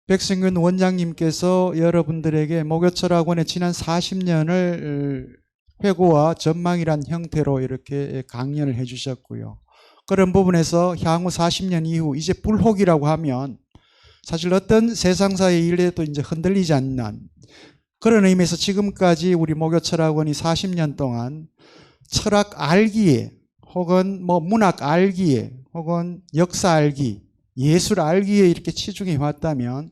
백승균 원장님께서 여러분들에게 목요철학원의 지난 40년을 회고와 전망이란 형태로 이렇게 강연을 해주셨고요. 그런 부분에서 향후 40년 이후 이제 불혹이라고 하면 사실 어떤 세상사의 일에도 이제 흔들리지 않는 그런 의미에서 지금까지 우리 목요철학원이 40년 동안 철학 알기에 혹은 뭐 문학 알기에 혹은 역사 알기, 예술 알기에 이렇게 치중해 왔다면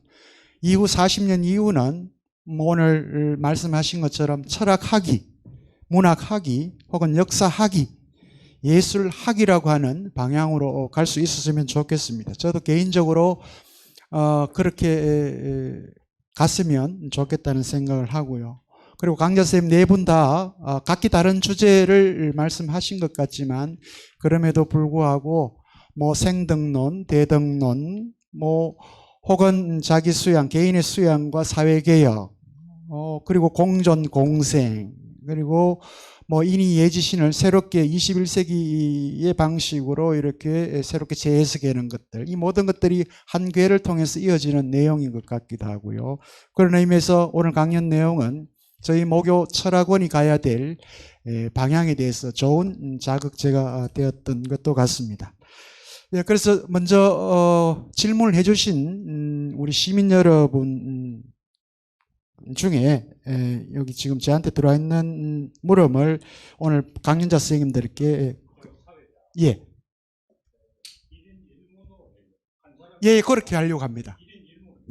이후 40년 이후는 뭐 오늘 말씀하신 것처럼 철학학위, 문학학위 혹은 역사학위, 예술학위라고 하는 방향으로 갈 수 있었으면 좋겠습니다. 저도 개인적으로 그렇게 갔으면 좋겠다는 생각을 하고요. 그리고 강좌선생님 네 분 다 각기 다른 주제를 말씀하신 것 같지만 그럼에도 불구하고 뭐 생등론, 대등론, 뭐 혹은 자기 수양, 개인의 수양과 사회개혁, 그리고 공존, 공생, 그리고 뭐 인이 예지신을 새롭게 21세기의 방식으로 이렇게 새롭게 재해석하는 것들, 이 모든 것들이 한 괴를 통해서 이어지는 내용인 것 같기도 하고요. 그런 의미에서 오늘 강연 내용은 저희 목요 철학원이 가야 될 방향에 대해서 좋은 자극제가 되었던 것도 같습니다. 그래서 먼저 질문을 해주신 우리 시민 여러분 중에 여기 지금 저한테 들어와 있는 물음을 오늘 강연자 선생님들께 예, 그렇게 하려고 합니다.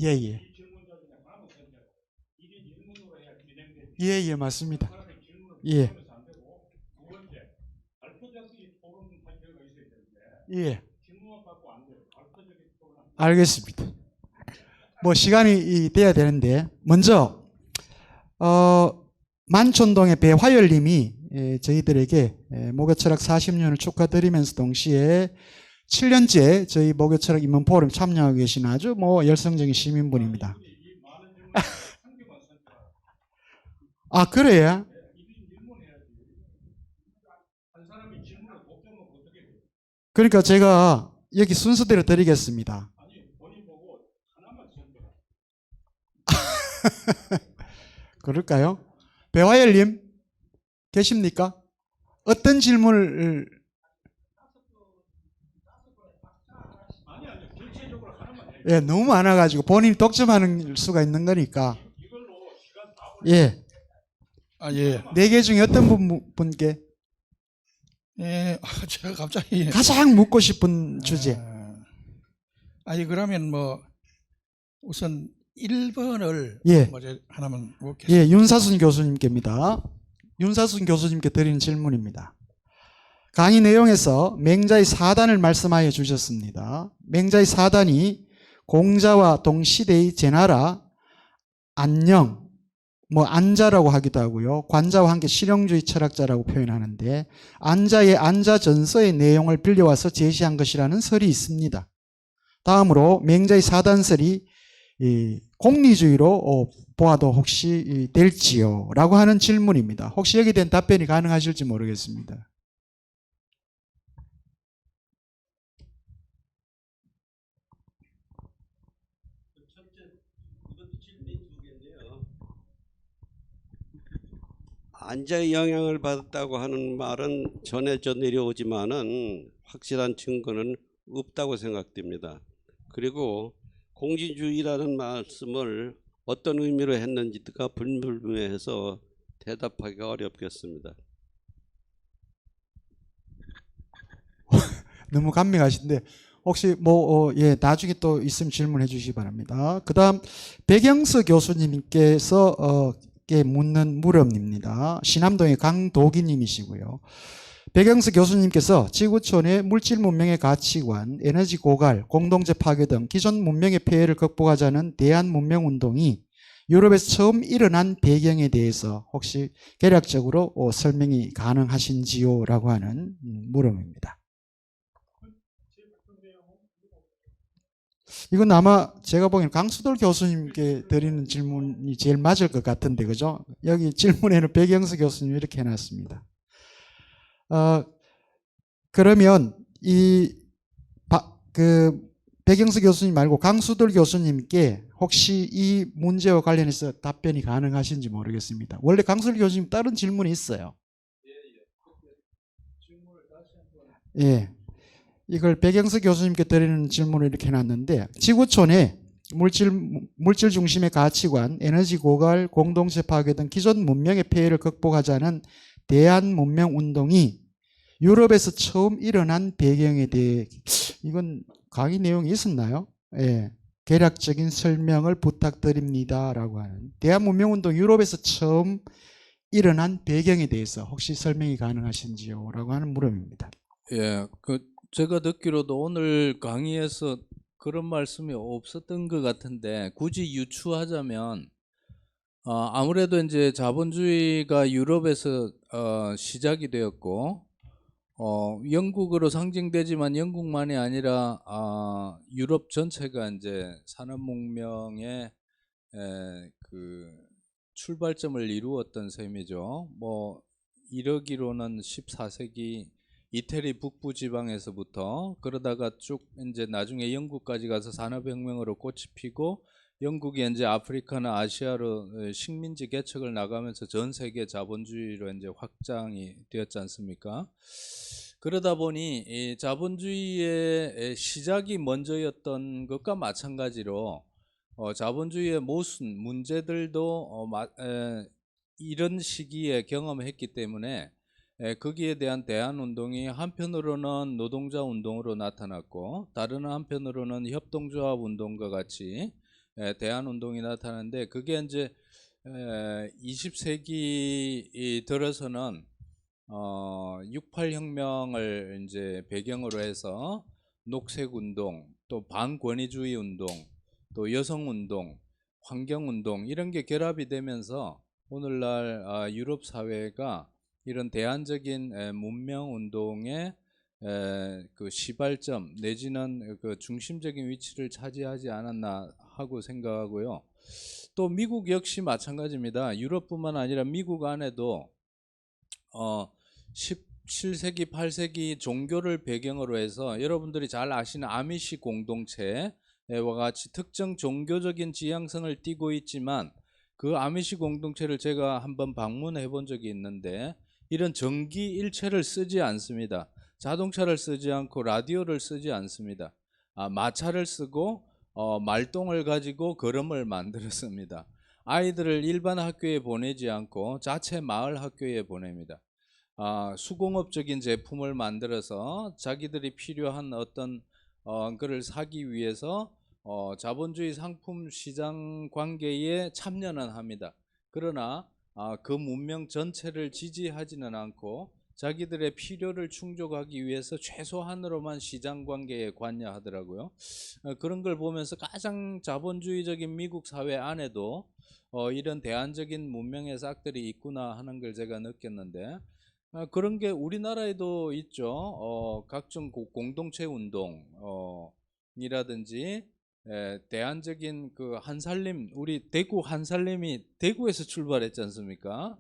예, 맞습니다. 예. 알겠습니다. 뭐 시간이 돼야 되는데 먼저 만촌동의 배화열님이 저희들에게 목요철학 40년을 축하드리면서 동시에 7년째 저희 목요철학 입문포럼 참여하고 계신 아주 뭐 열성적인 시민분입니다. 아, 그래요? 그러니까 제가 여기 순서대로 드리겠습니다. 그럴까요? 배화열님 계십니까? 어떤 질문을 너무 많아가지고 본인이 독점하는 수가 있는 거니까 예. 네 개 중에 어떤 분께 제가 갑자기 가장 묻고 싶은 주제. 아니 그러면 뭐 우선 1번을 먼저 하나만 묻겠습니다. 윤사순 교수님께입니다. 윤사순 교수님께 드리는 질문입니다. 강의 내용에서 맹자의 사단을 말씀하여 주셨습니다. 맹자의 사단이 공자와 동시대의 제나라, 안녕, 뭐 안자라고 하기도 하고요. 관자와 함께 실용주의 철학자라고 표현하는데 안자의 안자전서의 내용을 빌려와서 제시한 것이라는 설이 있습니다. 다음으로 맹자의 사단설이 공리주의로 보아도 혹시 될지요? 라고 하는 질문입니다. 혹시 여기에 대한 답변이 가능하실지 모르겠습니다. 안자의 영향을 받았다고 하는 말은 전해져 내려오지만은 확실한 증거는 없다고 생각됩니다. 그리고 공진주의라는 말씀을 어떤 의미로 했는지가 불분명해서 대답하기가 어렵겠습니다. 너무 감명하신데 혹시 나중에 또 있으면 질문해 주시기 바랍니다. 그 다음 백영서 교수님께서 묻는 물음입니다. 신암동의 강도기님이시고요. 백영수 교수님께서 지구촌의 물질 문명의 가치관, 에너지 고갈, 공동체 파괴 등 기존 문명의 폐해를 극복하자는 대한문명운동이 유럽에서 처음 일어난 배경에 대해서 혹시 개략적으로 설명이 가능하신지요? 라고 하는 물음입니다. 이건 아마 제가 보기에는 강수돌 교수님께 드리는 질문이 제일 맞을 것 같은데, 그죠? 여기 질문에는 백영수 교수님 이렇게 해놨습니다. 그러면 백영수 교수님 말고 강수돌 교수님께 혹시 이 문제와 관련해서 답변이 가능하신지 모르겠습니다. 원래 강수돌 교수님 다른 질문이 있어요. 예. 이걸 백영수 교수님께 드리는 질문을 이렇게 해놨는데, 지구촌에 물질 중심의 가치관, 에너지 고갈, 공동체 파괴 등 기존 문명의 폐해를 극복하자는 대한 문명 운동이 유럽에서 처음 일어난 배경에 대해, 이건 강의 내용이 있었나요? 예. 개략적인 설명을 부탁드립니다라고 하는, 대한 문명 운동 유럽에서 처음 일어난 배경에 대해서 혹시 설명이 가능하신지요? 라고 하는 물음입니다. 예, 제가 듣기로도 오늘 강의에서 그런 말씀이 없었던 것 같은데, 굳이 유추하자면 아무래도 이제 자본주의가 유럽에서 시작이 되었고, 영국으로 상징되지만 영국만이 아니라 유럽 전체가 이제 산업문명의 그 출발점을 이루었던 셈이죠. 뭐 이러기로는 14세기 이태리 북부 지방에서부터, 그러다가 쭉 이제 나중에 영국까지 가서 산업혁명으로 꽃이 피고, 영국이 이제 아프리카나 아시아로 식민지 개척을 나가면서 전 세계 자본주의로 이제 확장이 되었지 않습니까? 그러다 보니 이 자본주의의 시작이 먼저였던 것과 마찬가지로 자본주의의 모순 문제들도 이런 시기에 경험했기 때문에 거기에 대한 대안운동이 한편으로는 노동자 운동으로 나타났고, 다른 한편으로는 협동조합 운동과 같이 대안운동이 나타나는데, 그게 이제 20세기 들어서는 68혁명을 이제 배경으로 해서 녹색운동, 또 반권위주의 운동, 또 여성운동, 환경운동, 이런 게 결합이 되면서 오늘날 유럽 사회가 이런 대안적인 문명운동의 그 시발점 내지는 그 중심적인 위치를 차지하지 않았나 하고 생각하고요. 또 미국 역시 마찬가지입니다. 유럽뿐만 아니라 미국 안에도 17세기, 8세기 종교를 배경으로 해서 여러분들이 잘 아시는 아미시 공동체와 같이 특정 종교적인 지향성을 띠고 있지만, 그 아미시 공동체를 제가 한번 방문해 본 적이 있는데, 이런 전기 일체를 쓰지 않습니다. 자동차를 쓰지 않고 라디오를 쓰지 않습니다. 마차를 쓰고 말똥을 가지고 걸음을 만들었습니다. 아이들을 일반 학교에 보내지 않고 자체 마을 학교에 보냅니다. 수공업적인 제품을 만들어서 자기들이 필요한 어떤 그를 사기 위해서 자본주의 상품 시장 관계에 참여는 합니다. 그러나 그 문명 전체를 지지하지는 않고 자기들의 필요를 충족하기 위해서 최소한으로만 시장 관계에 관여하더라고요. 그런 걸 보면서 가장 자본주의적인 미국 사회 안에도 이런 대안적인 문명의 싹들이 있구나 하는 걸 제가 느꼈는데, 그런 게 우리나라에도 있죠. 각종 공동체 운동이라든지 대안적인 그 한살림, 우리 대구 한살림이 대구에서 출발했지 않습니까?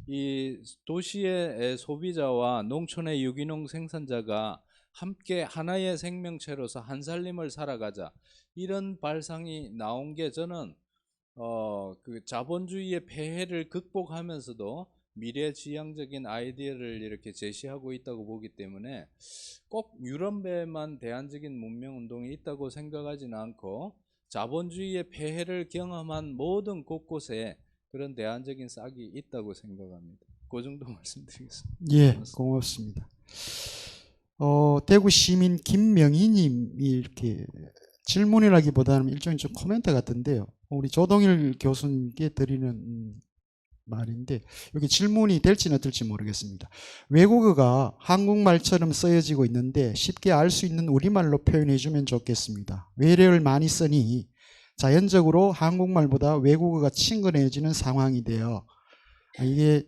이 도시의 소비자와 농촌의 유기농 생산자가 함께 하나의 생명체로서 한살림을 살아가자, 이런 발상이 나온 게 저는 그 자본주의의 폐해를 극복하면서도 미래지향적인 아이디어를 이렇게 제시하고 있다고 보기 때문에, 꼭 유럽에만 대안적인 문명운동이 있다고 생각하지는 않고 자본주의의 폐해를 경험한 모든 곳곳에 그런 대안적인 싹이 있다고 생각합니다. 그 정도 말씀드리겠습니다. 예, 고맙습니다. 대구 시민 김명희님이 이렇게 질문이라기보다는 일종의 좀 코멘트 같은데요. 우리 조동일 교수님께 드리는 말인데, 여기 질문이 될지는 어떨지 모르겠습니다. 외국어가 한국말처럼 쓰여지고 있는데 쉽게 알 수 있는 우리말로 표현해 주면 좋겠습니다. 외래어를 많이 쓰니 자연적으로 한국말보다 외국어가 친근해지는 상황이 되어, 이게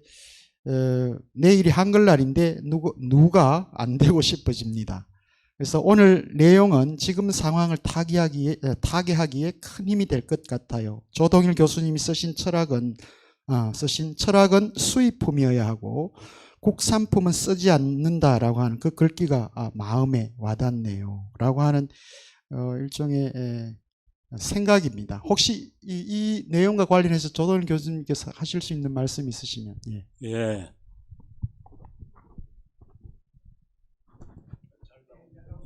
내일이 한글날인데 누가 안 되고 싶어집니다. 그래서 오늘 내용은 지금 상황을 타개하기에 큰 힘이 될 것 같아요. 조동일 교수님이 쓰신 철학은 수입품이어야 하고 국산품은 쓰지 않는다라고 하는 그 글귀가 마음에 와닿네요 라고 하는 일종의 생각입니다. 혹시 이 내용과 관련해서 조동일 교수님께서 하실 수 있는 말씀 있으시면. 예. 예.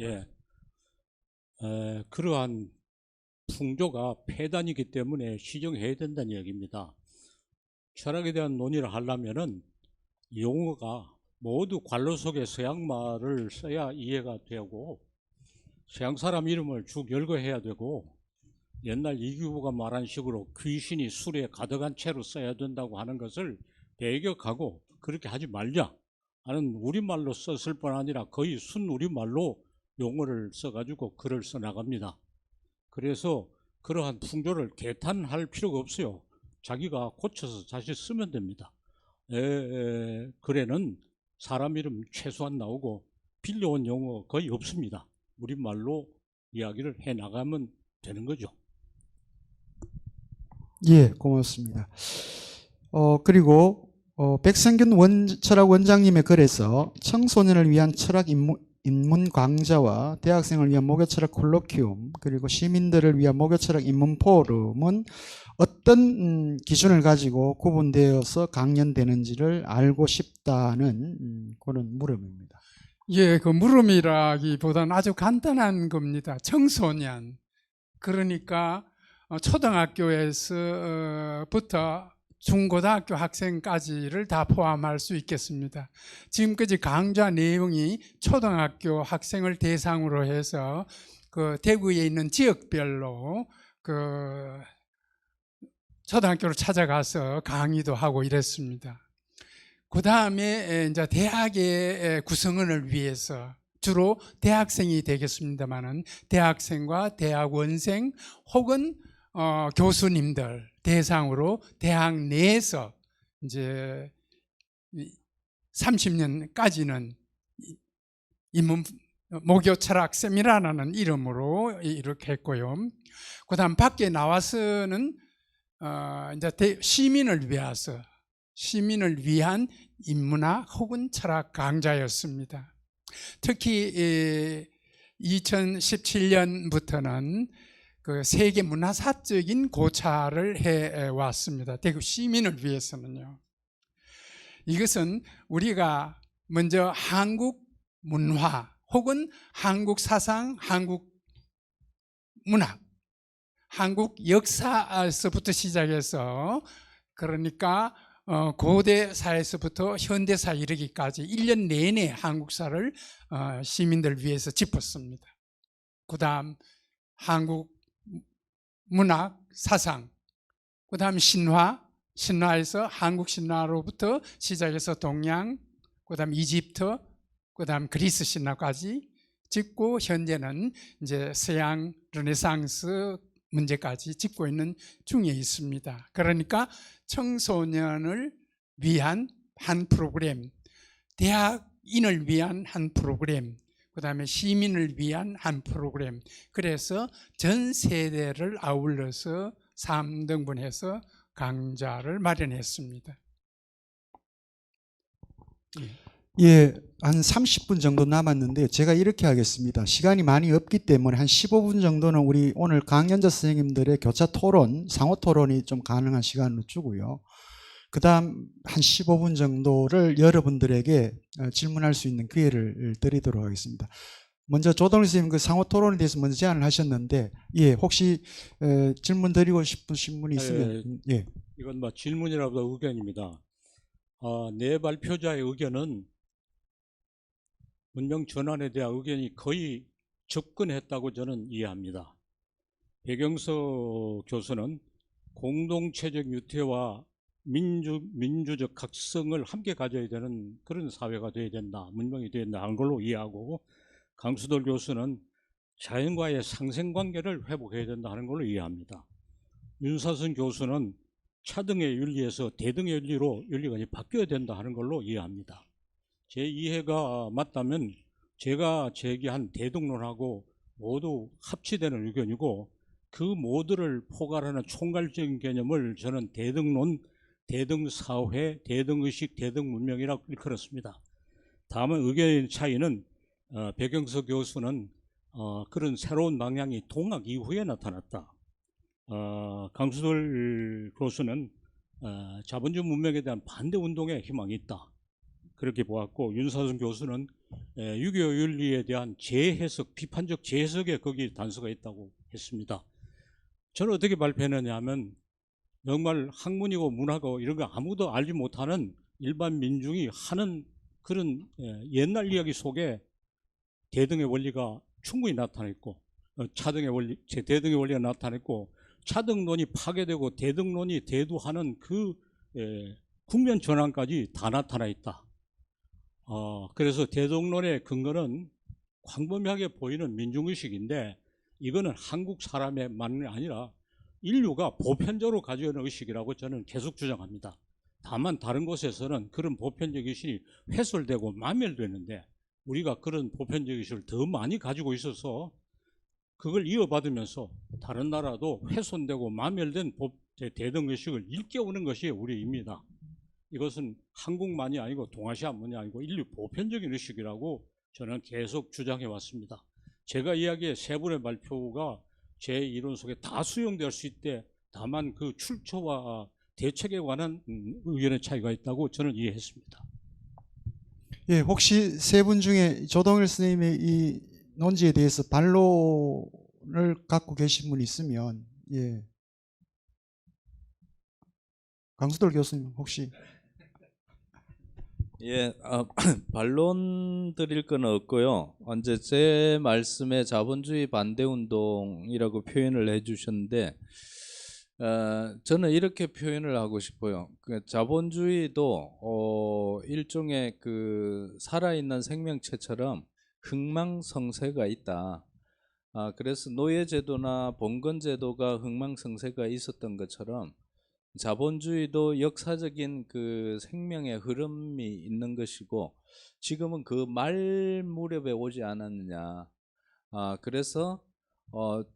예. 그러한 풍조가 폐단이기 때문에 시정해야 된다는 얘기입니다. 철학에 대한 논의를 하려면은 용어가 모두 관로 속에 서양말을 써야 이해가 되고 서양 사람 이름을 쭉 열거해야 되고 옛날 이규보가 말한 식으로 귀신이 술에 가득한 채로 써야 된다고 하는 것을 배격하고 그렇게 하지 말자 하는 우리말로 썼을 뿐 아니라 거의 순우리말로 용어를 써가지고 글을 써나갑니다. 그래서 그러한 풍조를 개탄할 필요가 없어요. 자기가 고쳐서 다시 쓰면 됩니다. 글에는 사람 이름 최소한 나오고 빌려온 용어 거의 없습니다. 우리말로 이야기를 해나가면 되는 거죠. 예, 고맙습니다. 그리고 백성균 철학 원장님의 글에서 청소년을 위한 철학 입문 강좌와 대학생을 위한 목요 철학 콜로퀴움 그리고 시민들을 위한 목요 철학 입문 포럼은 어떤 기준을 가지고 구분되어서 강연되는지를 알고 싶다는 그런 물음입니다. 예, 그 물음이라기보다는 아주 간단한 겁니다. 청소년. 그러니까 초등학교에서부터 중고등학교 학생까지를 다 포함할 수 있겠습니다. 지금까지 강좌 내용이 초등학교 학생을 대상으로 해서 그 대구에 있는 지역별로 그 초등학교를 찾아가서 강의도 하고 이랬습니다. 그 다음에 이제 대학의 구성원을 위해서 주로 대학생이 되겠습니다만은 대학생과 대학원생 혹은 교수님들 대상으로 대학 내에서 이제 30년까지는 입문 목요 철학 세미나라는 이름으로 이렇게 했고요. 그다음 밖에 나와서는 이제 시민을 위해서 시민을 위한 인문학 혹은 철학 강좌였습니다. 특히 2017년부터는 그 세계 문화사적인 고찰을 해왔습니다. 대구 시민을 위해서는요. 이것은 우리가 먼저 한국 문화 혹은 한국 사상, 한국 문학, 한국 역사에서부터 시작해서 그러니까 고대사에서부터 현대사 이르기까지 1년 내내 한국사를 시민들 위해서 짚었습니다. 그 다음 한국 문학, 사상, 그 다음 신화에서 한국 신화로부터 시작해서 동양, 그 다음 이집트, 그 다음 그리스 신화까지 짚고 현재는 이제 서양 르네상스 문제까지 짚고 있는 중에 있습니다. 그러니까 청소년을 위한 한 프로그램, 대학인을 위한 한 프로그램, 그 다음에 시민을 위한 한 프로그램. 그래서 전 세대를 아울러서 3등분해서 강좌를 마련했습니다. 예, 한 30분 정도 남았는데 제가 이렇게 하겠습니다. 시간이 많이 없기 때문에 한 15분 정도는 우리 오늘 강연자 선생님들의 교차 토론, 상호 토론이 좀 가능한 시간으로 주고요. 그 다음 한 15분 정도를 여러분들에게 질문할 수 있는 기회를 드리도록 하겠습니다. 먼저 조동일 선생님 그 상호 토론에 대해서 먼저 제안을 하셨는데, 예, 혹시 질문 드리고 싶으신 분이 있으면, 예. 이건 뭐 질문이라보다 의견입니다. 내 발표자의 의견은 문명 전환에 대한 의견이 거의 접근했다고 저는 이해합니다. 백영석 교수는 공동체적 유태와 민주적 각성을 함께 가져야 되는 그런 사회가 되어야 된다, 문명이 되어야 된다 하는 걸로 이해하고, 강수돌 교수는 자연과의 상생관계를 회복해야 된다 하는 걸로 이해합니다. 윤사순 교수는 차등의 윤리에서 대등의 윤리로 윤리가 바뀌어야 된다 하는 걸로 이해합니다. 제 이해가 맞다면 제가 제기한 대등론하고 모두 합치되는 의견이고, 그 모두를 포괄하는 총괄적인 개념을 저는 대등론, 대등사회, 대등의식, 대등문명이라고 일컬었습니다. 다만 의견의 차이는 백영석 교수는 그런 새로운 방향이 동학 이후에 나타났다. 강수돌 교수는 자본주의 문명에 대한 반대 운동에 희망이 있다. 그렇게 보았고, 윤사순 교수는 6.25 윤리에 대한 재해석, 비판적 재해석에 거기 단서가 있다고 했습니다. 저는 어떻게 발표했느냐 하면 정말 학문이고 문화고 이런 거 아무도 알지 못하는 일반 민중이 하는 그런 옛날 이야기 속에 대등의 원리가 충분히 나타냈고, 차등의 원리, 대등의 원리가 나타냈고, 차등론이 파괴되고 대등론이 대두하는 그 국면 전환까지 다 나타나 있다. 그래서 대등론의 근거는 광범위하게 보이는 민중의식인데, 이거는 한국 사람의만이 아니라 인류가 보편적으로 가지고 있는 의식이라고 저는 계속 주장합니다. 다만 다른 곳에서는 그런 보편적 의식이 훼손되고 마멸되는데, 우리가 그런 보편적 의식을 더 많이 가지고 있어서 그걸 이어받으면서 다른 나라도 훼손되고 마멸된 대등의식을 일깨우는 것이 우리입니다. 이것은 한국만이 아니고 동아시아만이 아니고 인류 보편적인 의식이라고 저는 계속 주장해 왔습니다. 제가 이야기의 세 분의 발표가 제 이론 속에 다 수용될 수 있대, 다만 그 출처와 대책에 관한 의견의 차이가 있다고 저는 이해했습니다. 예, 혹시 세 분 중에 조동일 선생님의 이 논지에 대해서 반론을 갖고 계신 분 있으면, 예. 강수돌 교수님 혹시. 예, 반론 드릴 건 없고요. 이제 제 말씀에 자본주의 반대 운동이라고 표현을 해주셨는데, 저는 이렇게 표현을 하고 싶어요. 그 자본주의도 일종의 그 살아있는 생명체처럼 흥망성쇠가 있다. 그래서 노예제도나 봉건제도가 흥망성쇠가 있었던 것처럼 자본주의도 역사적인 그 생명의 흐름이 있는 것이고, 지금은 그 말 무렵에 오지 않았느냐. 그래서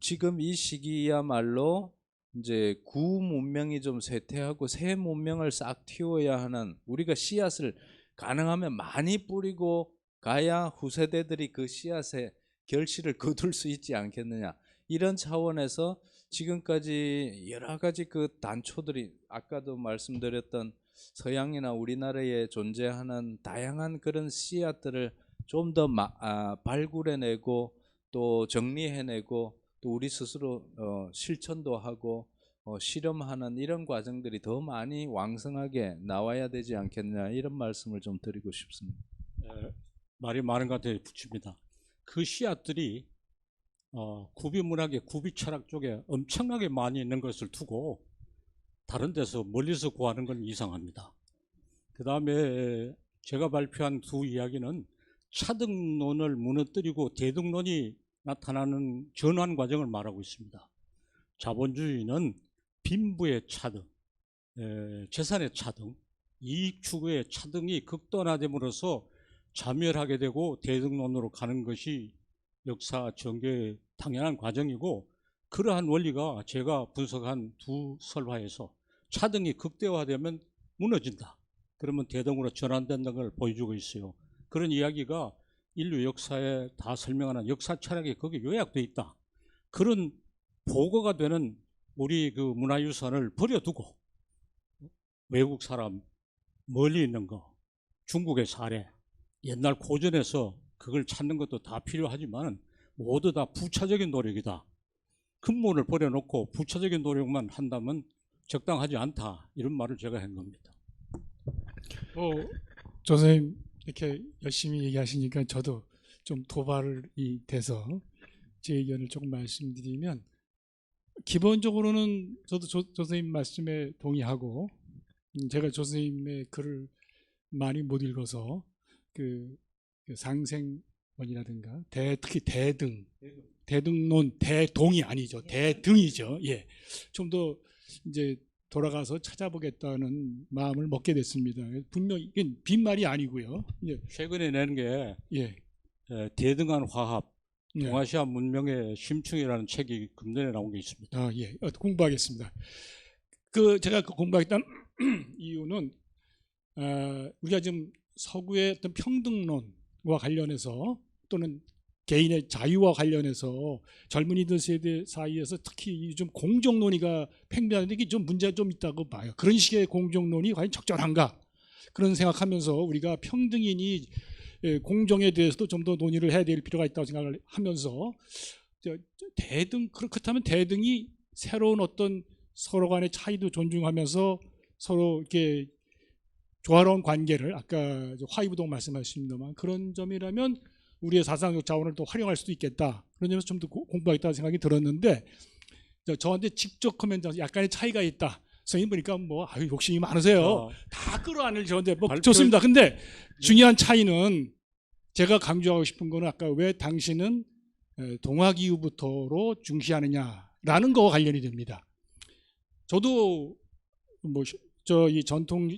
지금 이 시기야말로 이제 구 문명이 좀 쇠퇴하고 새 문명을 싹 틔워야 하는, 우리가 씨앗을 가능하면 많이 뿌리고 가야 후세대들이 그 씨앗에 결실을 거둘 수 있지 않겠느냐. 이런 차원에서 지금까지 여러 가지 그 단초들이, 아까도 말씀드렸던 서양이나 우리나라에 존재하는 다양한 그런 씨앗들을 좀 더 발굴해내고 또 정리해내고 또 우리 스스로 실천도 하고 실험하는 이런 과정들이 더 많이 왕성하게 나와야 되지 않겠냐, 이런 말씀을 좀 드리고 싶습니다. 말이 많은 것 같아요. 붙입니다. 그 씨앗들이 구비문학의 구비철학 쪽에 엄청나게 많이 있는 것을 두고 다른 데서 멀리서 구하는 건 이상합니다. 그 다음에 제가 발표한 두 이야기는 차등론을 무너뜨리고 대등론이 나타나는 전환 과정을 말하고 있습니다. 자본주의는 빈부의 차등, 재산의 차등, 이익 추구의 차등이 극단화됨으로써 자멸하게 되고 대등론으로 가는 것이 역사 전개의 당연한 과정이고, 그러한 원리가 제가 분석한 두 설화에서 차등이 극대화되면 무너진다, 그러면 대등으로 전환된다는 걸 보여주고 있어요. 그런 이야기가 인류 역사에 다 설명하는 역사 철학이 거기에 요약되어 있다. 그런 보고가 되는 우리 그 문화유산을 버려두고 외국 사람, 멀리 있는 거, 중국의 사례, 옛날 고전에서 그걸 찾는 것도 다 필요하지만 모두 다 부차적인 노력이다. 근본을 버려놓고 부차적인 노력만 한다면 적당하지 않다, 이런 말을 제가 한 겁니다. 조 선생님 이렇게 열심히 얘기하시니까 저도 좀 도발이 돼서 제 의견을 조금 말씀드리면, 기본적으로는 저도 조 선생님 말씀에 동의하고, 제가 조 선생님의 글을 많이 못 읽어서 그 상생원이라든가 특히 대등론, 대동이 아니죠, 대등이죠. 예, 좀 더 이제 돌아가서 찾아보겠다는 마음을 먹게 됐습니다. 분명히 이건 빈말이 아니고요. 예. 최근에 낸 게 예. 대등한 화합, 예. 동아시아 문명의 심층이라는 책이 금년에 나온 게 있습니다. 예, 공부하겠습니다. 제가 공부하겠다는 이유는 우리가 지금 서구의 어떤 평등론과 관련해서, 또는 개인의 자유와 관련해서 젊은이들 세대 사이에서 특히 요즘 공정 논의가 팽배하는데 이게 좀 문제가 좀 있다고 봐요. 그런 식의 공정 논의 과연 적절한가? 그런 생각하면서 우리가 평등이니 공정에 대해서도 좀 더 논의를 해야 될 필요가 있다고 생각을 하면서 대등 그렇다면 대등이 새로운 어떤 서로 간의 차이도 존중하면서 서로 이렇게 조화로운 관계를 아까 화이부동 말씀하셨습니다만 그런 점이라면 우리의 사상적 자원을 또 활용할 수도 있겠다. 그런 점에서 좀 더 공부하겠다는 생각이 들었는데 저한테 직접 코멘트 약간의 차이가 있다. 선생님 보니까 뭐 욕심이 많으세요. 다 끌어안을 저한테 뭐 좋습니다. 근데 중요한 차이는 제가 강조하고 싶은 거는 아까 왜 당신은 동학이후부터로 중시하느냐라는 거와 관련이 됩니다. 저도 뭐 이 전통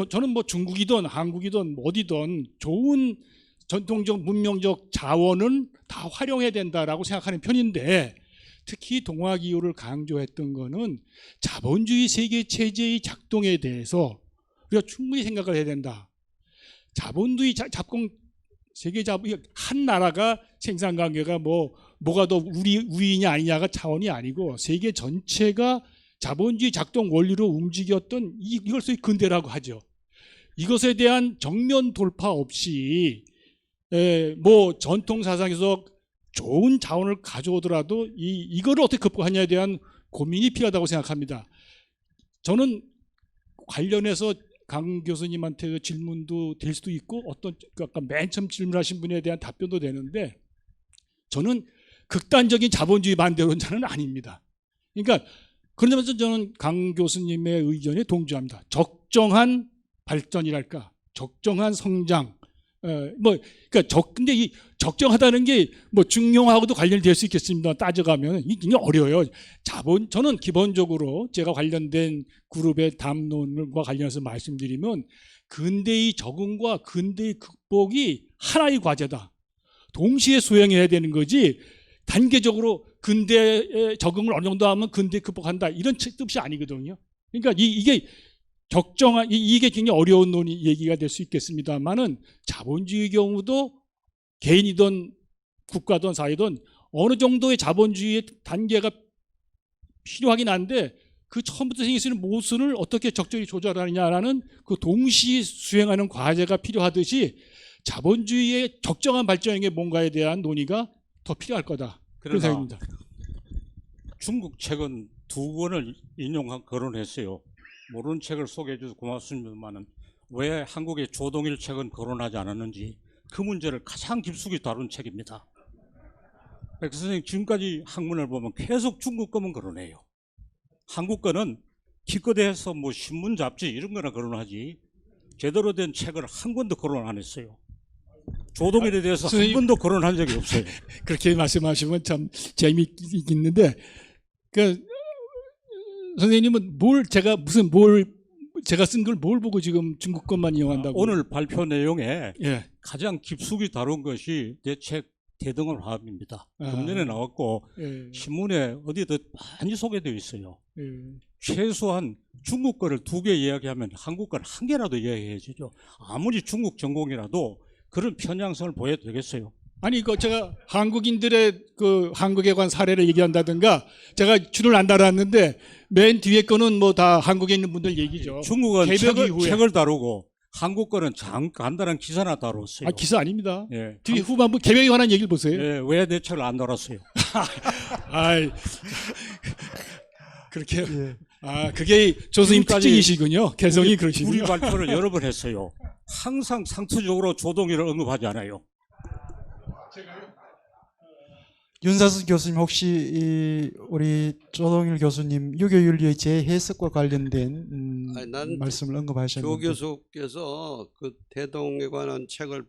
저는 뭐 중국이든 한국이든 어디든 좋은 전통적 문명적 자원은 다 활용해야 된다라고 생각하는 편인데 특히 동학이후를 강조했던 거는 자본주의 세계 체제의 작동에 대해서 우리가 충분히 생각을 해야 된다. 자본주의 작동 세계 자본 한 나라가 생산 관계가 뭐가 더 우위냐 아니냐가 차원이 아니고 세계 전체가 자본주의 작동 원리로 움직였던 이걸 소위 근대라고 하죠. 이것에 대한 정면 돌파 없이 뭐 전통 사상에서 좋은 자원을 가져오더라도 이거를 어떻게 극복하냐에 대한 고민이 필요하다고 생각합니다. 저는 관련해서 강 교수님한테 질문도 될 수도 있고 아까 맨 처음 질문하신 분에 대한 답변도 되는데 저는 극단적인 자본주의 반대론자는 아닙니다. 그러니까 그런 점에서 저는 강 교수님의 의견에 동조합니다. 적정한 발전이랄까, 적정한 성장, 근데 이 적정하다는 게 뭐 중용하고도 관련이 될 수 있겠습니다. 따져가면 이게 어려워요. 저는 기본적으로 제가 관련된 그룹의 담론과 관련해서 말씀드리면 근대의 적응과 근대의 극복이 하나의 과제다. 동시에 수행해야 되는 거지 단계적으로 근대에 적응을 어느 정도 하면 근대 극복한다 이런 뜻이 아니거든요. 그러니까 이게 적정한 이게 굉장히 어려운 논의 얘기가 될 수 있겠습니다만은 자본주의 경우도 개인이든 국가든 사회든 어느 정도의 자본주의의 단계가 필요하긴 한데 그 처음부터 생길 수 있는 모순을 어떻게 적절히 조절하느냐라는 그 동시 수행하는 과제가 필요하듯이 자본주의의 적정한 발전의 뭔가에 대한 논의가 더 필요할 거다. 그런 생각입니다. 중국 책은 2권을 거론했어요. 모르는 책을 소개해 주셔서 고맙습니다만 왜 한국의 조동일 책은 거론하지 않았는지 그 문제를 가장 깊숙이 다룬 책입니다. 백 선생님 지금까지 학문을 보면 계속 중국 거만 거론해요. 한국 거는 기껏해서 뭐 신문 잡지 이런 거나 거론하지 제대로 된 책을 한 권도 거론 안 했어요. 조동일에 대해서 한 번도 거론한 적이 없어요. 그렇게 말씀하시면 참 재미있는데 선생님은 제가 쓴 걸 뭘 보고 지금 중국 것만 이용한다고? 오늘 발표 내용에 가장 깊숙이 다룬 것이 내 책 대등한 화합입니다. 금년에 나왔고 신문에 어디든 많이 소개되어 있어요. 최소한 중국 거를 2개 이야기하면 한국 거를 1개라도 이야기해 주죠. 아무리 중국 전공이라도 그런 편향성을 보여도 되겠어요. 아니 제가 한국인들의 한국에 관한 사례를 얘기한다든가 제가 줄을 안 달았는데 맨 뒤에 거는 뭐 다 한국에 있는 분들 얘기죠. 중국은 책을 다루고 한국 거는 간단한 기사나 다뤘어요. 기사 아닙니다. 뒤에 후반부 개명에 관한 얘기를 보세요. 왜 내 책을 안 다뤘어요? 그렇게 그게 조선님 특징이시군요. 개성이 그러시군요. 우리 발표를 여러 번 했어요. 항상 상투적으로 조동일을 언급하지 않아요. 윤사순 교수님 혹시 우리 조동일 교수님 유교윤리의 재해석과 관련된 말씀을 언급하셨는데 조 교수께서 그 대동에 관한 책을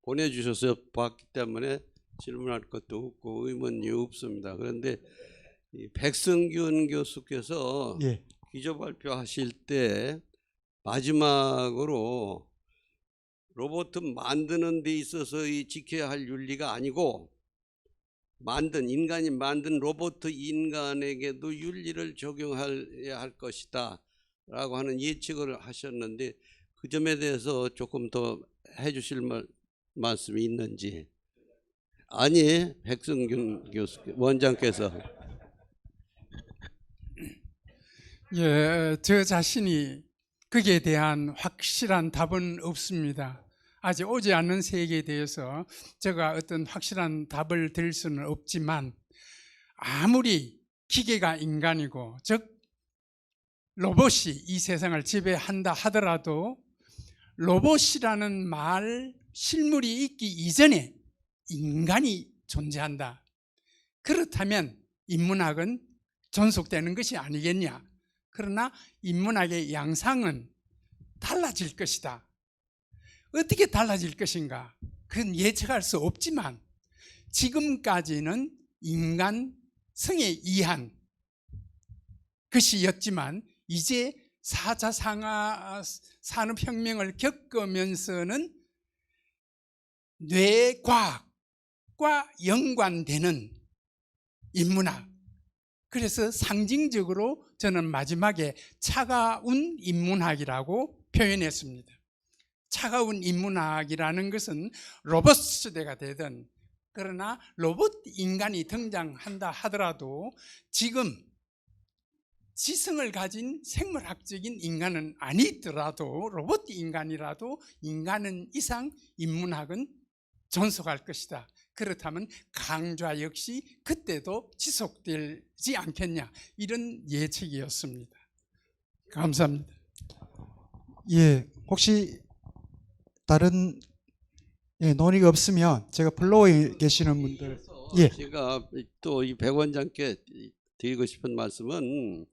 보내주셔서 봤기 때문에 질문할 것도 없고 의문이 없습니다. 그런데 이 백성균 교수께서 기조 발표하실 때 마지막으로 로봇 만드는 데 있어서 이 지켜야 할 윤리가 아니고 인간이 만든 로봇 인간에게도 윤리를 적용해야 할 것이다 라고 하는 예측을 하셨는데 그 점에 대해서 조금 더 해주실 말씀이 있는지. 아니, 백승균 교수 원장께서. 예, 저 자신이 거기에 대한 확실한 답은 없습니다. 아직 오지 않는 세계에 대해서 제가 어떤 확실한 답을 드릴 수는 없지만, 아무리 기계가 인간이고 즉 로봇이 이 세상을 지배한다 하더라도 로봇이라는 말 실물이 있기 이전에 인간이 존재한다. 그렇다면 인문학은 존속되는 것이 아니겠냐. 그러나 인문학의 양상은 달라질 것이다. 어떻게 달라질 것인가? 그건 예측할 수 없지만 지금까지는 인간성에 의한 것이었지만 이제 4차 산업혁명을 겪으면서는 뇌과학과 연관되는 인문학, 그래서 상징적으로 저는 마지막에 차가운 인문학이라고 표현했습니다. 차가운 인문학이라는 것은 로봇 시대가 되든, 그러나 로봇 인간이 등장한다 하더라도 지금 지성을 가진 생물학적인 인간은 아니더라도 로봇 인간이라도 인간은 이상 인문학은 존속할 것이다. 그렇다면 강좌 역시 그때도 지속되지 않겠냐, 이런 예측이었습니다. 감사합니다. 예, 혹시 다른 논의가 없으면 제가 플로어에 계시는 분들, 예, 제가 또 이 백 원장께 드리고 싶은 말씀은,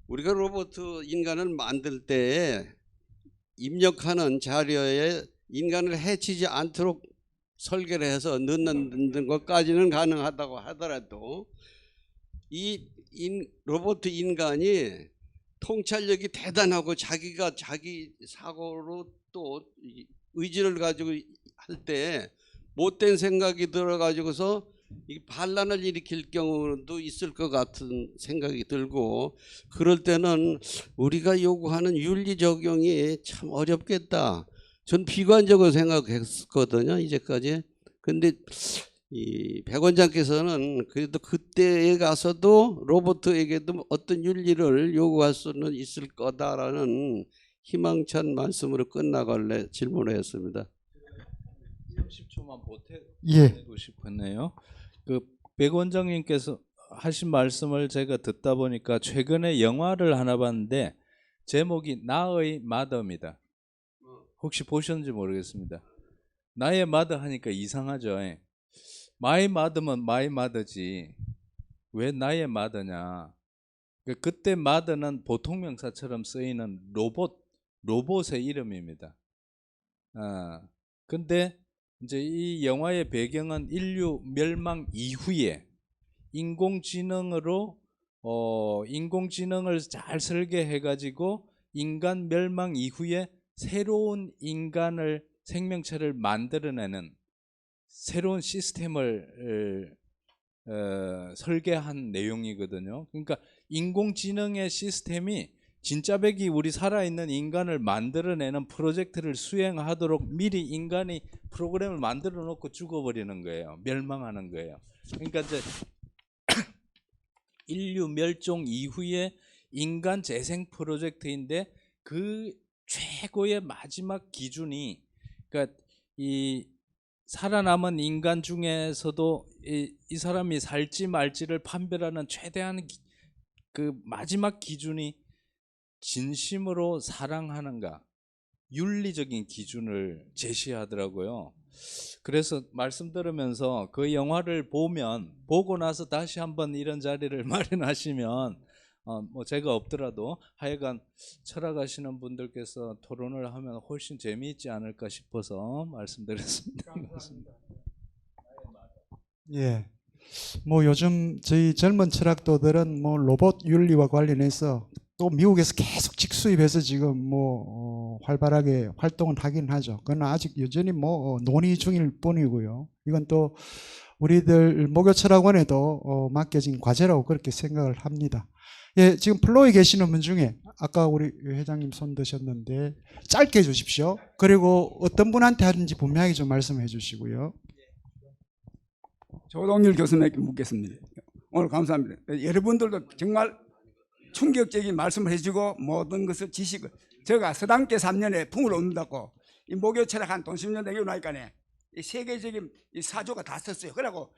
우리가 로봇 인간을 만들 때 입력하는 자료에 인간을 해치지 않도록 설계를 해서 넣는 것까지는 가능하다고 하더라도 이 로봇 인간이 통찰력이 대단하고 자기가 자기 사고로 또 의지를 가지고 할 때 못된 생각이 들어가지고서 이 반란을 일으킬 경우도 있을 것 같은 생각이 들고, 그럴 때는 우리가 요구하는 윤리 적용이 참 어렵겠다. 전 비관적으로 생각했거든요, 이제까지. 근데 이 백 원장께서는 그래도 그때에 가서도 로봇에게도 어떤 윤리를 요구할 수는 있을 거다라는 희망찬 말씀으로 끝나갈래 질문을 했습니다. 30초만 예. 보태고 싶었네요. 백 원장님께서 하신 말씀을 제가 듣다 보니까 최근에 영화를 하나 봤는데 제목이 나의 마더입니다. 혹시 보셨는지 모르겠습니다. 나의 마더 하니까 이상하죠. 마이 마더면 마이 마더지 왜 나의 마더냐. 그때 마더는 보통 명사처럼 쓰이는 로봇의 이름입니다. 근데 이제 이 영화의 배경은 인류 멸망 이후에 인공지능을 잘 설계해 가지고 인간 멸망 이후에 새로운 인간을 생명체를 만들어내는 새로운 시스템을 설계한 내용이거든요. 그러니까 인공지능의 시스템이 진짜배기 우리 살아있는 인간을 만들어내는 프로젝트를 수행하도록 미리 인간이 프로그램을 만들어 놓고 죽어버리는 거예요. 멸망하는 거예요. 그러니까 이제 인류 멸종 이후에 인간 재생 프로젝트인데 그 최고의 마지막 기준이, 그러니까 이 살아남은 인간 중에서도 이 사람이 살지 말지를 판별하는 최대한 그 마지막 기준이 진심으로 사랑하는가, 윤리적인 기준을 제시하더라고요. 그래서 말씀 들으면서 그 영화를 보고 나서 다시 한번 이런 자리를 마련하시면 뭐 제가 없더라도 하여간 철학하시는 분들께서 토론을 하면 훨씬 재미있지 않을까 싶어서 말씀드렸습니다. 예. 뭐 요즘 저희 젊은 철학도들은 뭐 로봇 윤리와 관련해서 또 미국에서 계속 직수입해서 지금 뭐 활발하게 활동을 하긴 하죠. 그러나 아직 여전히 뭐 논의 중일 뿐이고요. 이건 또 우리들 목요철학원에도 맡겨진 과제라고 그렇게 생각을 합니다. 예, 지금 플로어에 계시는 분 중에 아까 우리 회장님 손 드셨는데 짧게 해주십시오. 그리고 어떤 분한테 하는지 분명히 좀 말씀해 주시고요. 조동일 교수님께 묻겠습니다. 오늘 감사합니다. 여러분들도 정말 충격적인 말씀을 해주고 모든 것을 지식을 제가 서당계 3년에 풍을 얻는다고 이 목요 철학 한 돈 10년 되고 나니까네 이 세계적인 이 사조가 다 썼어요. 그러고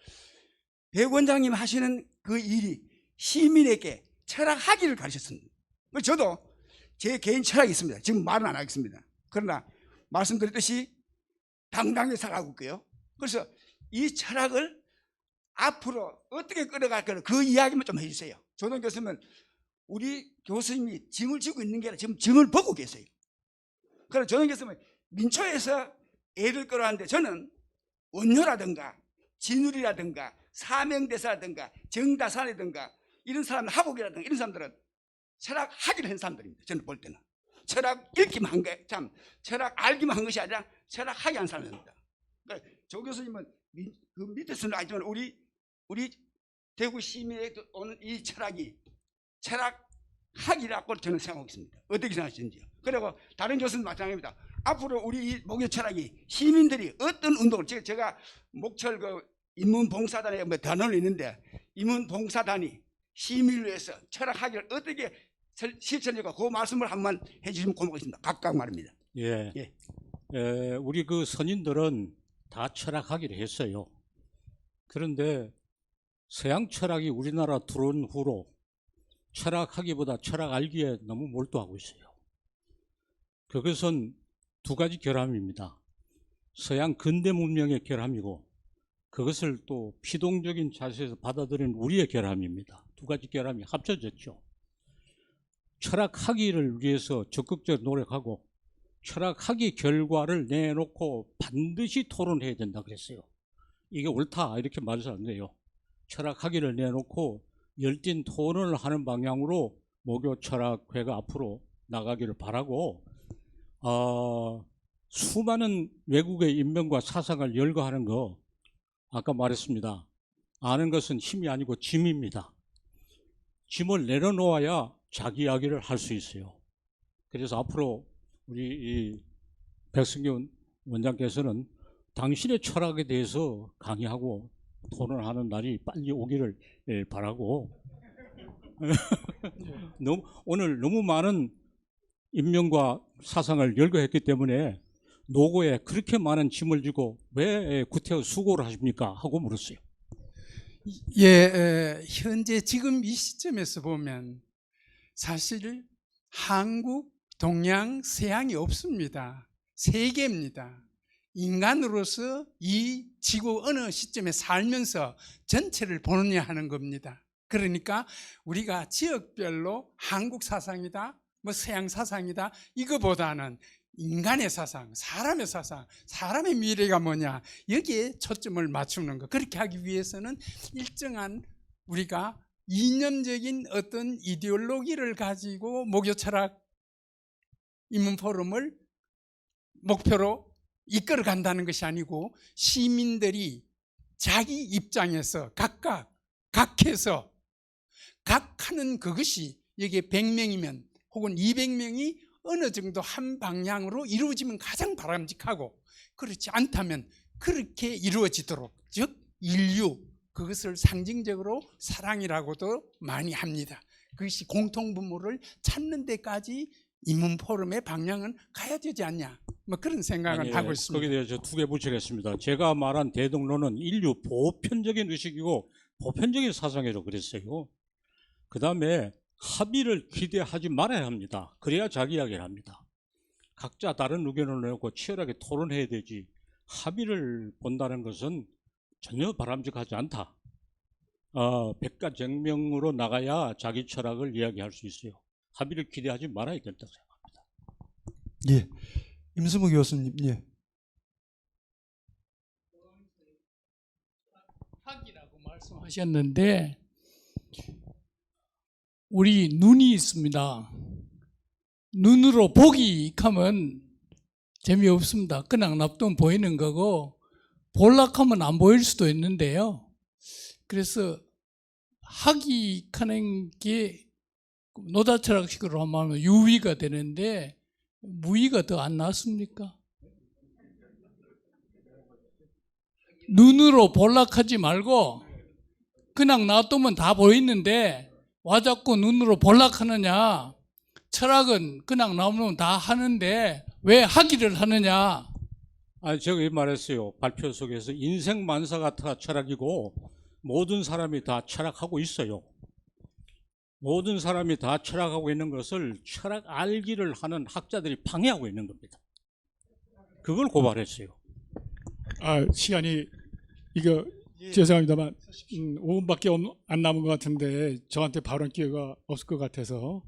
백 원장님 하시는 그 일이 시민에게 철학하기를 가르쳤습니다. 저도 제 개인 철학이 있습니다. 지금 말은 안 하겠습니다. 그러나 말씀드렸듯이 당당히 살아가고 있고요. 그래서 이 철학을 앞으로 어떻게 끌어갈까를 그 이야기만 좀 해주세요. 조동 교수님은 우리 교수님이 짐을 지고 있는 게 아니라 지금 짐을 벗고 계세요. 그래서 조동 교수님은 민초에서 애를 끌어왔는데 저는 원효라든가 진울이라든가 사명대사라든가 정다산이라든가 이런 사람, 하복이라든가 이런 사람들은 철학 하기를 한 사람들입니다. 저는 볼 때는 철학 읽기만 한 게 참 철학 알기만 한 것이 아니라 철학 하기 한 사람입니다. 그러니까 조 교수님은 그 밑에서는 알지만 우리 대구 시민에 오는 이 철학이 철학학이라고 저는 생각하고 있습니다. 어떻게 생각하시는지요? 그리고 다른 교수는 마찬가지입니다. 앞으로 우리 이 목요 철학이 시민들이 어떤 운동을 제가 목철 그 인문봉사단에 뭐 단원이 있는데 인문봉사단이 시민을 위해서 철학학을 어떻게 실천할까 그 말씀을 한번 해주시면 고맙겠습니다. 각각 말입니다. 예. 우리 그 선인들은 다 철학하기를 했어요. 그런데 서양 철학이 우리나라 들어온 후로 철학하기보다 철학 알기에 너무 몰두하고 있어요. 그것은 두 가지 결함입니다. 서양 근대 문명의 결함이고 그것을 또 피동적인 자세에서 받아들이는 우리의 결함입니다. 두 가지 결함이 합쳐졌죠. 철학하기를 위해서 적극적으로 노력하고 철학하기 결과를 내놓고 반드시 토론해야 된다 그랬어요. 이게 옳다 이렇게 말해서 안 돼요. 철학하기를 내놓고 열띤 토론을 하는 방향으로 목요 철학회가 앞으로 나가기를 바라고 수많은 외국의 인명과 사상을 열거하는 거 아까 말했습니다. 아는 것은 힘이 아니고 짐입니다. 짐을 내려놓아야 자기 이야기를 할 수 있어요. 그래서 앞으로 우리 이 백승균 원장께서는 당신의 철학에 대해서 강의하고 토론하는 날이 빨리 오기를 바라고 오늘 너무 많은 인명과 사상을 열거했기 때문에 노고에 그렇게 많은 짐을 지고 왜 구태여 수고를 하십니까? 하고 물었어요. 현재 지금 이 시점에서 보면 사실 한국, 동양, 서양이 없습니다. 세계입니다. 인간으로서 이 지구 어느 시점에 살면서 전체를 보느냐 하는 겁니다. 그러니까 우리가 지역별로 한국 사상이다, 뭐 서양 사상이다 이거보다는 인간의 사상, 사람의 사상, 사람의 미래가 뭐냐 여기에 초점을 맞추는 것. 그렇게 하기 위해서는 일정한 우리가 이념적인 어떤 이데올로기를 가지고 목요 철학 인문 포럼을 목표로 이끌어 간다는 것이 아니고 시민들이 자기 입장에서 각해서 각하는 그것이 여기에 100명이면 혹은 200명이 어느 정도 한 방향으로 이루어지면 가장 바람직하고 그렇지 않다면 그렇게 이루어지도록 즉 인류 그것을 상징적으로 사랑이라고도 많이 합니다. 그것이 공통분모를 찾는 데까지 인문 포럼의 방향은 가야 되지 않냐 뭐 그런 생각을 하고 있습니다. 거기에 대해서 두 개 붙이겠습니다. 제가 말한 대등론은 인류 보편적인 의식이고 보편적인 사상이라고 그랬어요. 그 다음에 합의를 기대하지 말아야 합니다. 그래야 자기 이야기를 합니다. 각자 다른 의견을 내놓고 치열하게 토론해야 되지 합의를 본다는 것은 전혀 바람직하지 않다. 백가쟁명으로 나가야 자기 철학을 이야기할 수 있어요. 합의를 기대하지 말아야 된다고 생각합니다. 예, 임수무 교수님. 예. 학이라고 말씀하셨는데 우리 눈이 있습니다. 눈으로 보기 하면 재미없습니다. 그냥 납두면 보이는 거고 볼락하면 안 보일 수도 있는데요. 그래서 학이 하는 게 노다철학식으로 하면 유위가 되는데 무위가 더 안 낫습니까? 눈으로 볼락하지 말고 그냥 놔두면 다 보이는데 와 자꾸 눈으로 볼락하느냐. 철학은 그냥 나오면 다 하는데 왜 하기를 하느냐. 제가 이 말했어요. 발표 속에서 인생 만사가 다 철학이고 모든 사람이 다 철학하고 있어요. 모든 사람이 다 철학하고 있는 것을 철학 알기를 하는 학자들이 방해하고 있는 겁니다. 그걸 고발했어요. 시간이 이거 죄송합니다만 5분밖에 안 남은 것 같은데 저한테 발언 기회가 없을 것 같아서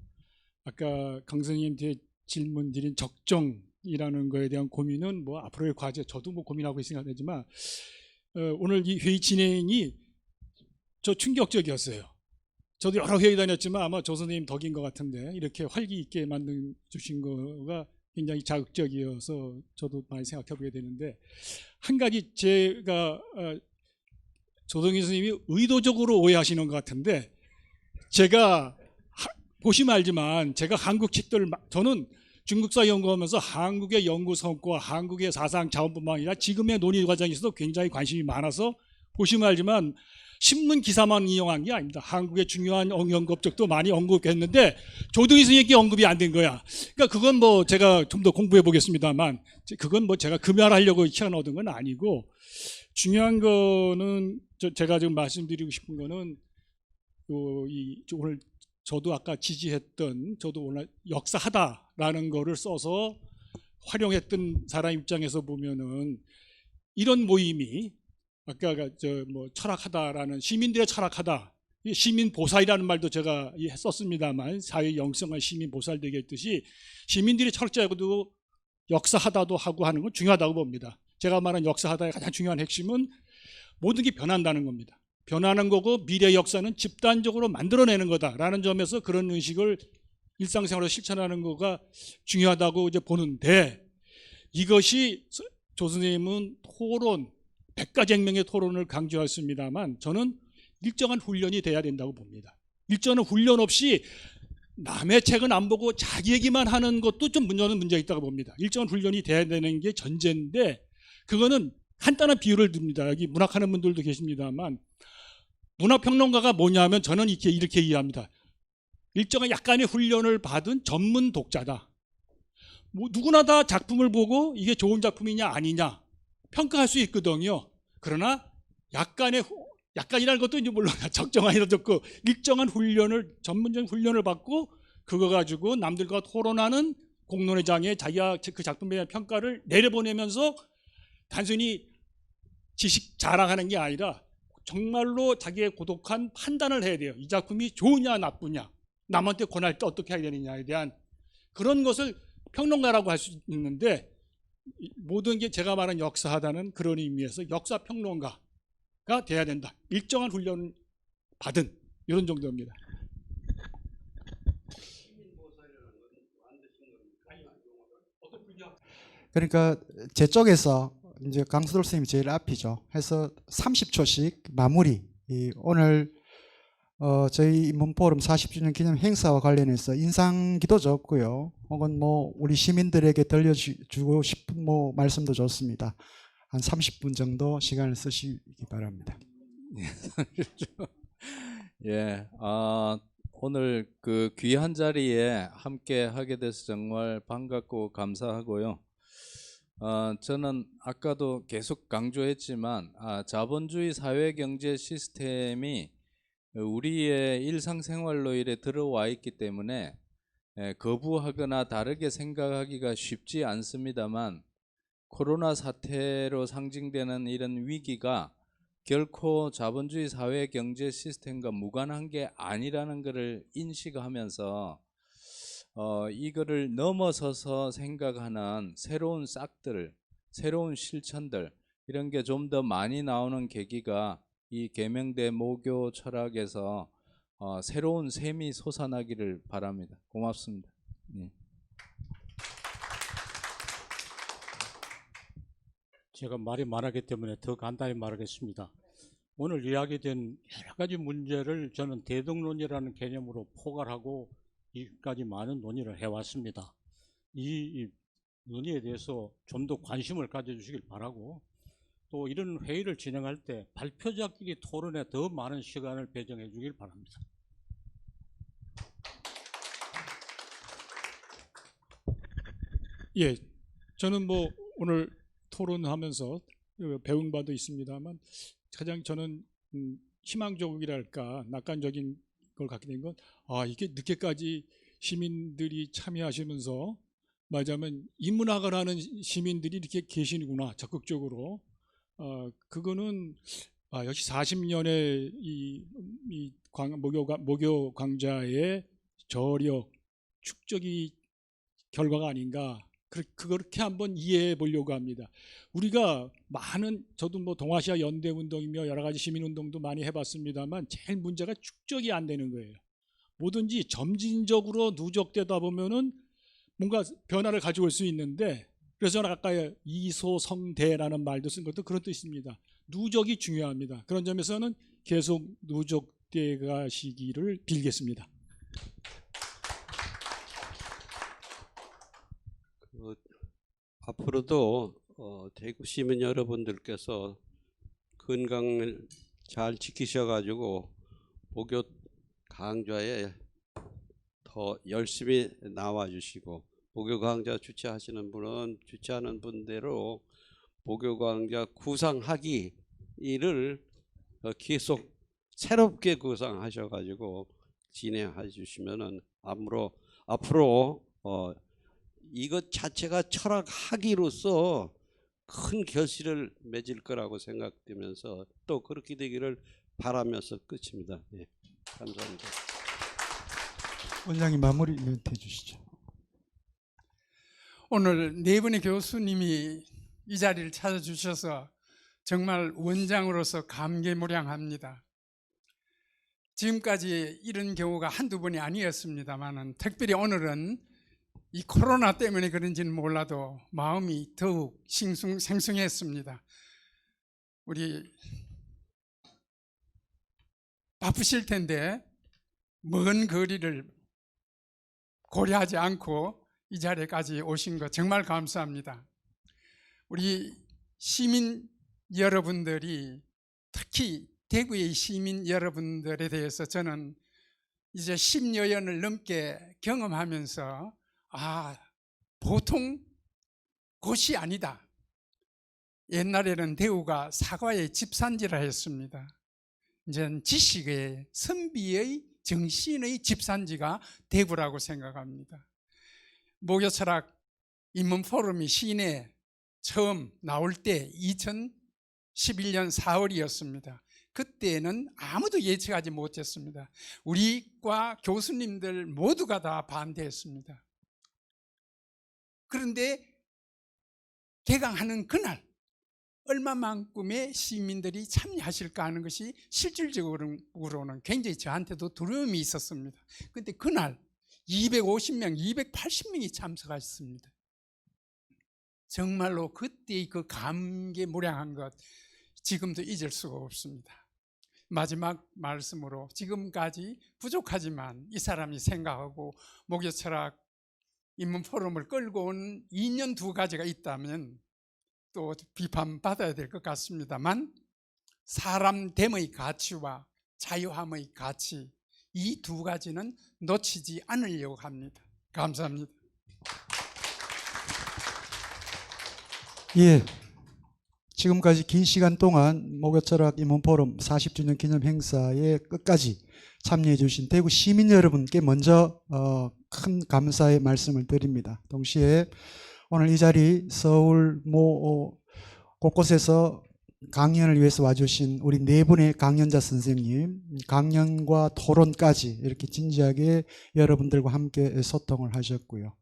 아까 강 선생님한테 질문 드린 적정이라는 거에 대한 고민은 뭐 앞으로의 과제 저도 뭐 고민하고 있으니까 되지만 오늘 이 회의 진행이 저 충격적이었어요. 저도 여러 회의 다녔지만 아마 조 선생님 덕인 것 같은데 이렇게 활기 있게 만든 주신 거가 굉장히 자극적이어서 저도 많이 생각해 보게 되는데 한 가지 제가 조동희 선생님이 의도적으로 오해하시는 것 같은데 제가 보시면 알지만 제가 한국 책들을 저는 중국사 연구하면서 한국의 연구 성과, 한국의 사상 자원뿐만 아니라 지금의 논의 과정에서도 굉장히 관심이 많아서 보시면 알지만 신문 기사만 인용한 게 아닙니다. 한국의 중요한 연구업적도 많이 언급했는데 조동희 선생님께 언급이 안 된 거야. 그러니까 그건 뭐 제가 좀 더 공부해 보겠습니다만 그건 뭐 제가 금연하려고 시간 얻은 건 아니고 중요한 거는 제가 지금 말씀드리고 싶은 거는 오늘 저도 아까 지지했던 저도 오늘 역사하다라는 거를 써서 활용했던 사람 입장에서 보면은 이런 모임이 아까 뭐 철학하다라는 시민들의 철학하다 시민 보살이라는 말도 제가 썼습니다만 사회 영성한 시민 보살 되게 했듯이 시민들이 철학자고도 역사하다도 하고 하는 건 중요하다고 봅니다. 제가 말한 역사하다의 가장 중요한 핵심은 모든 게 변한다는 겁니다. 변하는 거고 미래 역사는 집단적으로 만들어내는 거다라는 점에서 그런 의식을 일상생활로 실천하는 거가 중요하다고 이제 보는데 이것이 조 선생님은 토론 100가쟁명의 토론을 강조했습니다만 저는 일정한 훈련이 돼야 된다고 봅니다. 일정한 훈련 없이 남의 책은 안 보고 자기 얘기만 하는 것도 좀 문제가 있다고 봅니다. 일정한 훈련이 돼야 되는 게 전제인데 그거는 간단한 비유를 듭니다. 여기 문학하는 분들도 계십니다만 문학평론가가 뭐냐면 저는 이렇게 이해합니다. 일정한 약간의 훈련을 받은 전문 독자다. 뭐 누구나 다 작품을 보고 이게 좋은 작품이냐 아니냐 평가할 수 있거든요. 그러나 약간이라는 것도 이제 물론 적정한이라 좋고 일정한 훈련을 전문적인 훈련을 받고 그거 가지고 남들과 토론하는 공론의 장에 자기가 그 작품에 대한 평가를 내려보내면서 단순히 지식 자랑하는 게 아니라 정말로 자기의 고독한 판단을 해야 돼요. 이 작품이 좋으냐 나쁘냐 남한테 권할 때 어떻게 해야 되느냐에 대한 그런 것을 평론가라고 할 수 있는데 모든 게 제가 말한 역사하다는 그런 의미에서 역사평론가가 돼야 된다. 일정한 훈련을 받은 이런 정도입니다. 그러니까 제 쪽에서 이제 강수돌 선생님이 제일 앞이죠. 해서 30초씩 마무리. 오늘 저희 인문포럼 40주년 기념 행사와 관련해서 인상기도 좋고요. 혹은 뭐 우리 시민들에게 들려주고 싶은 뭐 말씀도 좋습니다. 한 30분 정도 시간을 쓰시기 바랍니다. 예, 오늘 그 귀한 자리에 함께 하게 돼서 정말 반갑고 감사하고요. 저는 아까도 계속 강조했지만 자본주의 사회 경제 시스템이 우리의 일상생활로 이래 들어와 있기 때문에 거부하거나 다르게 생각하기가 쉽지 않습니다만 코로나 사태로 상징되는 이런 위기가 결코 자본주의 사회 경제 시스템과 무관한 게 아니라는 것을 인식하면서 이거를 넘어서서 생각하는 새로운 싹들, 새로운 실천들 이런 게 좀 더 많이 나오는 계기가 이 계명대 모교 철학에서 새로운 셈이 솟아나기를 바랍니다. 고맙습니다. 네. 제가 말이 많았기 때문에 더 간단히 말하겠습니다. 오늘 이야기된 여러 가지 문제를 저는 대등론이라는 개념으로 포괄하고 지금까지 많은 논의를 해왔습니다. 이 논의에 대해서 좀 더 관심을 가져주시길 바라고 또 이런 회의를 진행할 때 발표자끼리 토론에 더 많은 시간을 배정해 주길 바랍니다. 예, 저는 뭐 오늘 토론하면서 배운 바도 있습니다만 가장 저는 희망적이랄까 낙관적인 걸 갖게 된 건 이게 늦게까지 시민들이 참여하시면서 말하자면 인문학을 하는 시민들이 이렇게 계시는구나 적극적으로. 그거는 역시 40년의 이 모교 강좌의 저력 축적이 결과가 아닌가. 그렇게 한번 이해해 보려고 합니다. 우리가 저도 뭐 동아시아 연대 운동이며 여러 가지 시민 운동도 많이 해봤습니다만 제일 문제가 축적이 안 되는 거예요. 뭐든지 점진적으로 누적되다 보면은 뭔가 변화를 가져올 수 있는데, 그래서 아까 이소성대라는 말도 쓴 것도 그런 뜻입니다. 누적이 중요합니다. 그런 점에서는 계속 누적돼 가시기를 빌겠습니다. 앞으로도 대구 시민 여러분들께서 건강을 잘 지키셔가지고 모교 강좌에 더 열심히 나와주시고, 모교 강좌 주최하시는 분은 주최하는 분대로 모교 강좌 구상하기를 계속 새롭게 구상하셔가지고 진행해 주시면은 앞으로 이것 자체가 철학학위로서 큰 결실을 맺을 거라고 생각되면서 또 그렇게 되기를 바라면서 끝입니다. 예, 감사합니다. 원장님 마무리 멘트 해주시죠. 오늘 네 분의 교수님이 이 자리를 찾아주셔서 정말 원장으로서 감개무량합니다. 지금까지 이런 경우가 한두 번이 아니었습니다만 특별히 오늘은 이 코로나 때문에 그런지는 몰라도 마음이 더욱 생숭했습니다. 우리 바쁘실 텐데 먼 거리를 고려하지 않고 이 자리까지 오신 것 정말 감사합니다. 우리 시민 여러분들이, 특히 대구의 시민 여러분들에 대해서 저는 이제 10여 년을 넘게 경험하면서 보통 곳이 아니다. 옛날에는 대구가 사과의 집산지라 했습니다. 이제는 지식의, 선비의, 정신의 집산지가 대구라고 생각합니다. 모교철학 인문포럼이 시내 처음 나올 때 2011년 4월이었습니다. 그때는 아무도 예측하지 못했습니다. 우리 과 교수님들 모두가 다 반대했습니다. 그런데 개강하는 그날 얼마만큼의 시민들이 참여하실까 하는 것이 실질적으로는 굉장히 저한테도 두려움이 있었습니다. 그런데 그날 250명, 280명이 참석하셨습니다. 정말로 그때의 그 감개무량한 것 지금도 잊을 수가 없습니다. 마지막 말씀으로 지금까지 부족하지만 이 사람이 생각하고 모교철학 인문포럼을 끌고 온 2년 두 가지가 있다면 또 비판받아야 될 것 같습니다만, 사람됨의 가치와 자유함의 가치, 이 두 가지는 놓치지 않으려고 합니다. 감사합니다. 예, 지금까지 긴 시간 동안 모교철학 인문포럼 40주년 기념 행사에 끝까지 참여해 주신 대구 시민 여러분께 먼저 큰 감사의 말씀을 드립니다. 동시에 오늘 이 자리 서울 곳곳에서 강연을 위해서 와주신 우리 네 분의 강연자 선생님, 강연과 토론까지 이렇게 진지하게 여러분들과 함께 소통을 하셨고요.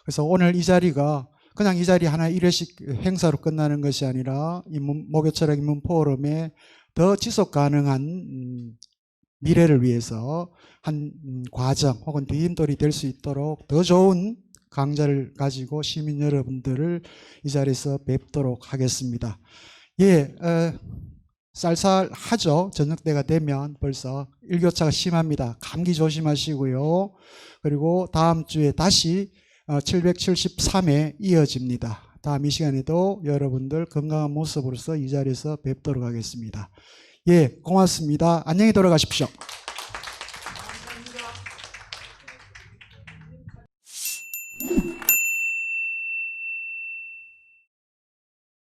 그래서 오늘 이 자리가 그냥 이 자리 하나 1회씩 행사로 끝나는 것이 아니라 모교철학 인문포럼의 더 지속 가능한 미래를 위해서 한 과정 혹은 디딤돌이 될 수 있도록 더 좋은 강좌를 가지고 시민 여러분들을 이 자리에서 뵙도록 하겠습니다. 예, 쌀쌀하죠. 저녁 때가 되면 벌써 일교차가 심합니다. 감기 조심하시고요. 그리고 다음 주에 다시 773회 이어집니다. 다음 이 시간에도 여러분들 건강한 모습으로서 이 자리에서 뵙도록 하겠습니다. 예, 고맙습니다. 안녕히 돌아가십시오.